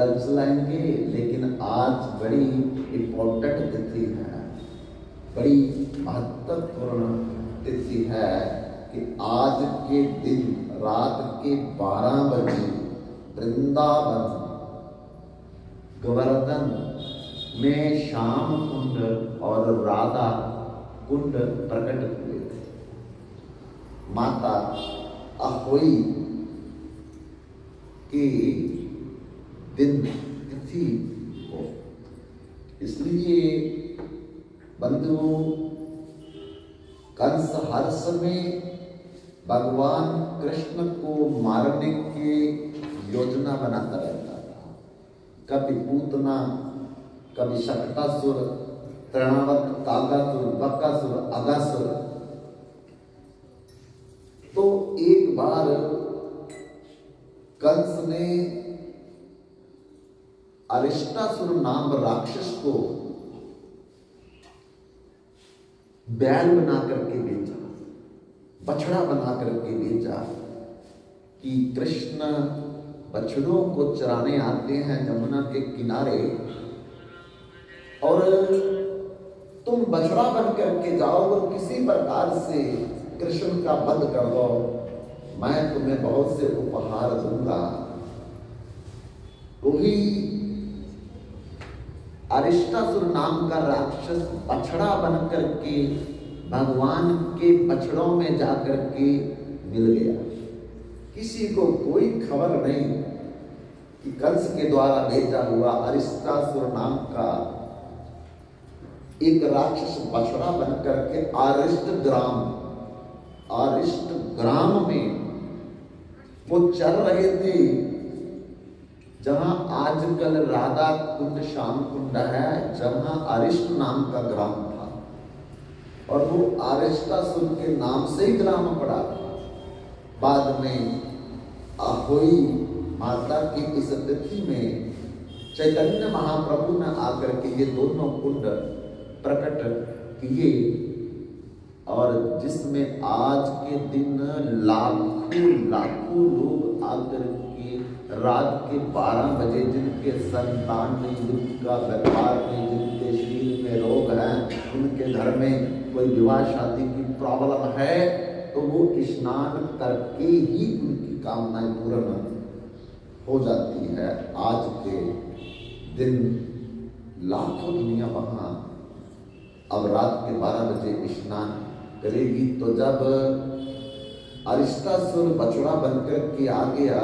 कल चलाएंगे, लेकिन आज बड़ी इम्पोर्टेंट तिथि है, बड़ी महत्वपूर्ण तिथि है कि आज के दिन रात के 12 बजे वृंदावन गोवर्धन में श्याम कुंड और राधा कुंड प्रकट हुए थे। माता अहोई के दिन तिथि को, इसलिए बंधुओं कंस हर समय भगवान कृष्ण को मारने की योजना बनाता रहता था। कभी पूतना, कभी शकटासुर, तृणावत, कागासुर, बकासुर, अगासुर। तो एक बार कंस ने अरिष्टासुर नाम राक्षस को बैल बना करके भेजा, बछड़ा बना करके भेजा कि कृष्ण बछड़ों को चराने आते हैं यमुना के किनारे, और तुम बछड़ा बन करके जाओ और किसी प्रकार से कृष्ण का वध कर दो, मैं तुम्हें बहुत से उपहार दूंगा। वही अरिष्टासुर नाम का राक्षस बछड़ा बन करके भगवान के बछड़ों में जाकर के मिल गया। किसी को कोई खबर नहीं कि कंस के द्वारा भेजा हुआ अरिष्टासुर नाम का एक राक्षस बछड़ा बन करके आरिष्ट ग्राम में वो चल रहे थे, जहां आजकल राधा कुंड श्याम कुंड है, जहां अरिष्ट नाम का ग्राम था, और वो अरिष्टासुर के नाम से ही ग्राम पड़ा था। बाद में अहोई माता की इस तिथि में चैतन्य महाप्रभु ने आकर के ये दोनों कुंड प्रकट किए, और जिसमें आज के दिन लाखों लोग आकर के रात के 12 बजे, जिनके संतान नहीं, जिनका व्यापार नहीं, जिनके शरीर में रोग है, उनके घर में कोई विवाह शादी की प्रॉब्लम है, तो वो स्नान करके ही उनकी कामनाएं पूर्ण हो जाती है। आज के दिन लाखों दुनिया वहां अब रात के 12 बजे स्नान करेगी। तो जब अरिष्टासुर बछड़ा बनकर के आ गया,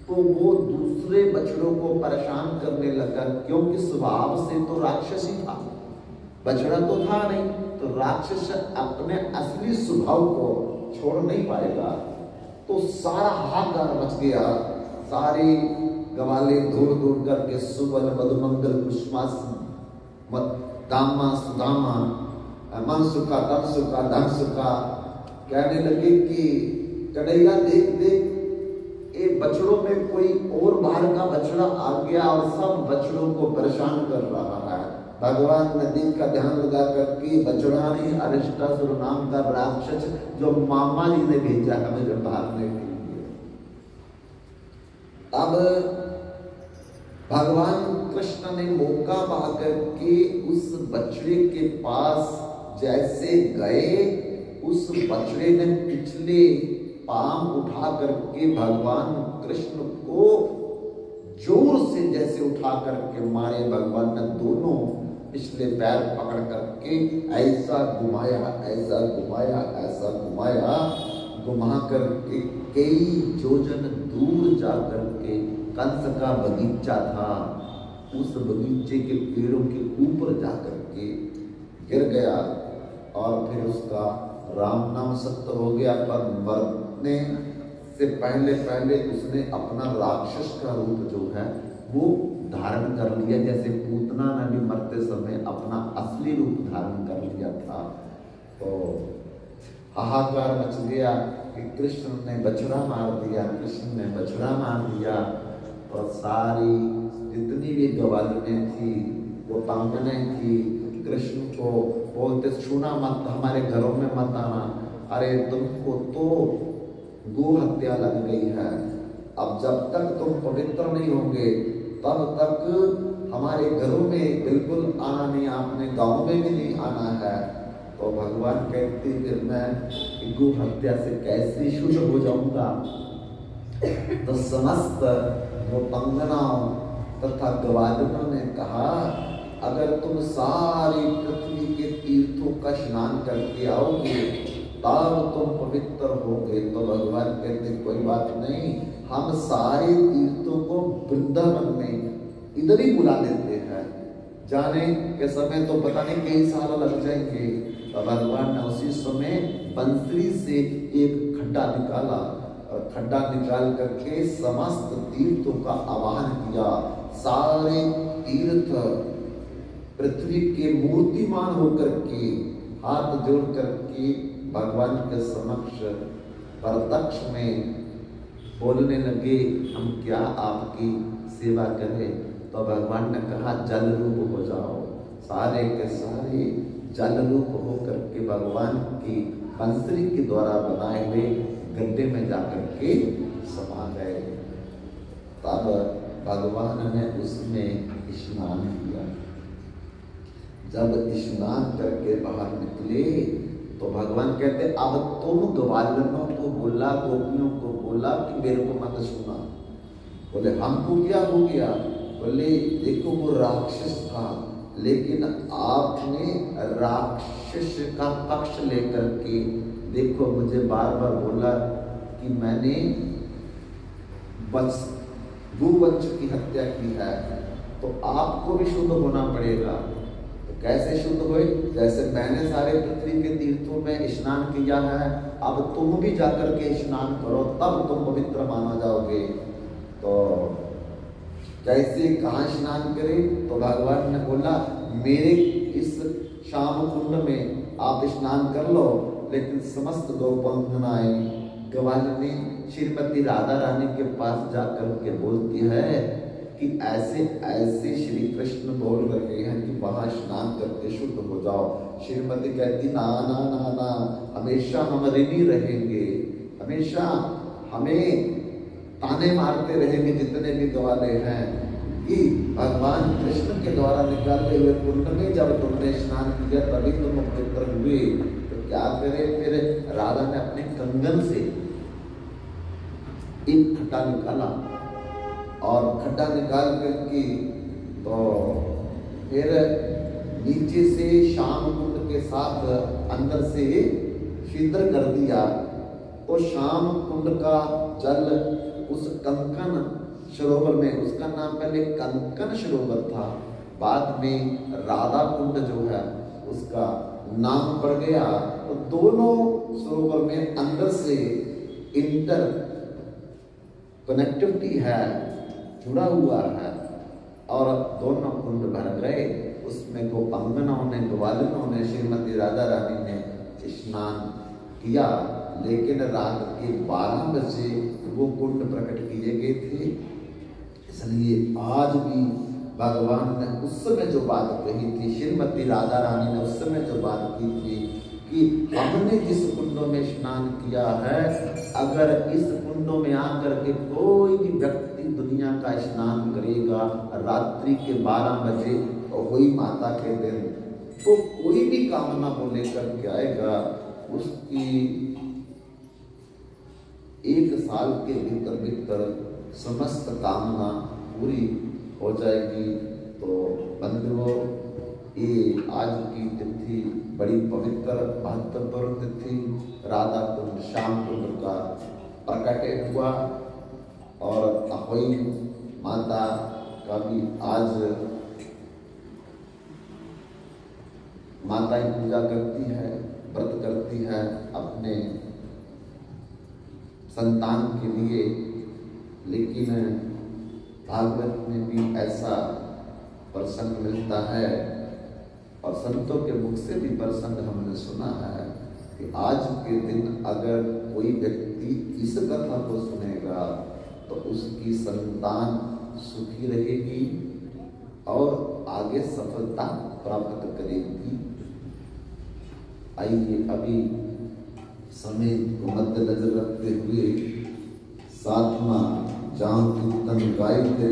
तो वो दूसरे बछड़ों को परेशान करने लगा, क्योंकि स्वभाव से तो राक्षस ही था, बछड़ा तो था नहीं। तो राक्षस अपने असली स्वभाव को छोड़ नहीं पाएगा, तो सारा हाहाकार मच गया। सारे गवाले दौड़ दौड़ करके सुवन मधुमंगल कुष्मास दामा सुदामा मन सुखा तम सुखा धन सुखा कहने लगे कि कन्हैया देख देख ये बछड़ों में कोई और बाहर का बछड़ा आ गया और सब बछड़ों को परेशान कर रहा है। भगवान नदी का ध्यान लगा करके बछड़ा नहीं, अरिष्टासुर नाम का राक्षस जो मामा जी ने भेजा हमें मारने के लिए। अब भगवान कृष्ण ने मौका पाकर के उस बछड़े के पास जैसे गए, उस बछड़े ने पिछले पांव उठा करके भगवान कृष्ण को जोर से जैसे उठा करके मारे। भगवान ने दोनों पिछले पैर पकड़ करके ऐसा घुमाया, ऐसा घुमाया, ऐसा घुमाया, घुमा करके कई योजन दूर जा करके कंस का बगीचा था, उस बगीचे के पेड़ों के ऊपर जाकर के गिर गया, और फिर उसका राम नाम सत्य हो गया। पर मरने से पहले पहले उसने अपना राक्षस का रूप जो है वो धारण कर लिया, जैसे पूतना ने भी मरते समय अपना असली रूप धारण कर लिया था। तो हाहाकार मच गया कि कृष्ण ने बछड़ा मार दिया, कृष्ण ने बछड़ा मार दिया। और सारी जितनी भी गवालियां थी वो तांगने थी, कृष्ण को बोलते छूना मत, हमारे घरों में मत आना, अरे तुमको तो गो हत्या लग गई है, अब जब तक तुम पवित्र नहीं होंगे तब तक हमारे घरों में बिल्कुल आना नहीं, आपने गांव में भी नहीं आना है। तो भगवान कहते फिर मैं गो हत्या से कैसे शुद्ध हो जाऊंगा? तो समस्त गोपांगनाओं तथा ग्वालिनों ने कहा, अगर तुम सारी पृथ्वी के तीर्थों का स्नान करके आओगे तब तुम पवित्र होगे। तो भगवान कहते कोई बात नहीं, हम सारे तीर्थों को वृंदावन में इधर ही बुला लेते हैं, जाने के समय तो पता नहीं कई साल लग जाएंगे। तो भगवान ने उसी समय बंसरी से एक खड्डा निकाला और खड्डा निकाल करके समस्त तीर्थों का आवाहन किया। सारे तीर्थ पृथ्वी के मूर्तिमान होकर के हाथ जोड़ करके भगवान के समक्ष प्रत्यक्ष में बोलने लगे, हम क्या आपकी सेवा करें? तो भगवान ने कहा जल रूप हो जाओ। सारे के सारे जल रूप होकर के भगवान की बंसरी के द्वारा बनाए हुए गड्ढे में जाकर के समा गए। तब भगवान ने उसमें स्नान किया। जब स्नान करके बाहर निकले तो भगवान कहते अब तुम ग्वालिनों को बोला, गोपियों को बोला कि मेरे को मत सुना। बोले हमको क्या हो गया? बोले देखो वो राक्षस था, लेकिन आपने राक्षस का पक्ष लेकर के देखो मुझे बार बार बोला कि मैंने गोवंश की हत्या की है, तो आपको भी शुद्ध होना पड़ेगा। तो कैसे शुद्ध हुए? जैसे मैंने सारे पृथ्वी के तीर्थों में स्नान किया है, अब तुम भी जाकर के स्नान करो, तब तुम पवित्र माना जाओगे। तो कैसे, कहाँ स्नान करें? तो भगवान ने बोला मेरे इस श्याम कुंड में आप स्नान कर लो। लेकिन समस्त गोपांगनाएं ग्वालिनी श्रीमती राधा रानी के पास जाकर के बोलती है कि ऐसे ऐसे श्री कृष्ण बोल रहे हैं कि वहां स्नान करके शुद्ध हो जाओ। श्रीमती कहती ना ना ना ना, हमेशा हम ऋणी रहेंगे, हमेशा हमें ताने मारते रहेंगे जितने भी ग्वाले हैं कि भगवान कृष्ण के द्वारा निकाले हुए कुंड में जब तुमने स्नान किया तभी तुम पवित्र हुए। तो क्या करे? फिर राधा ने अपने कंगन से एक खड्डा निकाला और खड्डा निकाल करके तो फिर नीचे से श्याम कुंड के साथ अंदर से छिद्र कर दिया। तो श्याम कुंड का जल उस कंकन सरोवर में, उसका नाम पहले कंकन सरोवर था, बाद में राधा कुंड जो है उसका नाम पड़ गया। तो दोनों सरोवर में अंदर से इंटर कनेक्टिविटी है, जुड़ा हुआ है, और दोनों कुंड भर गए। उसमें गोपांगनाओं ने, ग्वालिनों ने, श्रीमती राधा रानी ने स्नान किया। लेकिन रात के 12 बजे वो कुंड प्रकट किए गए थे। इसलिए आज भी भगवान ने उस समय जो बात कही थी, श्रीमती राधा रानी ने उस समय जो बात की थी कि हमने जिस कुंडों में स्नान किया है, अगर इस कुंडों में आकर के कोई भी व्यक्ति दुनिया का स्नान करेगा रात्रि के 12 बजे और वही माता के दिन, तो कोई भी कामना को लेकर के आएगा, उसकी 1 साल के भीतर भीतर समस्त कामना पूरी हो जाएगी। तो बंधुओं, ये आज की तिथि बड़ी पवित्र महत्वपूर्ण तिथि, राधा कुंड श्याम कुंड का प्रकट हुआ। और अहोई माता का भी आज माताएं पूजा करती है, व्रत करती है अपने संतान के लिए। लेकिन भागवत में भी ऐसा प्रसंग मिलता है और संतों के मुख से भी प्रसंग हमने सुना है कि आज के दिन अगर कोई व्यक्ति इस कथा को सुनेगा तो उसकी संतान सुखी रहेगी और आगे सफलता प्राप्त करेगी। आइए अभी समय को मद्देनजर रखते हुए 7वां जहाँ कीर्तन गाई थे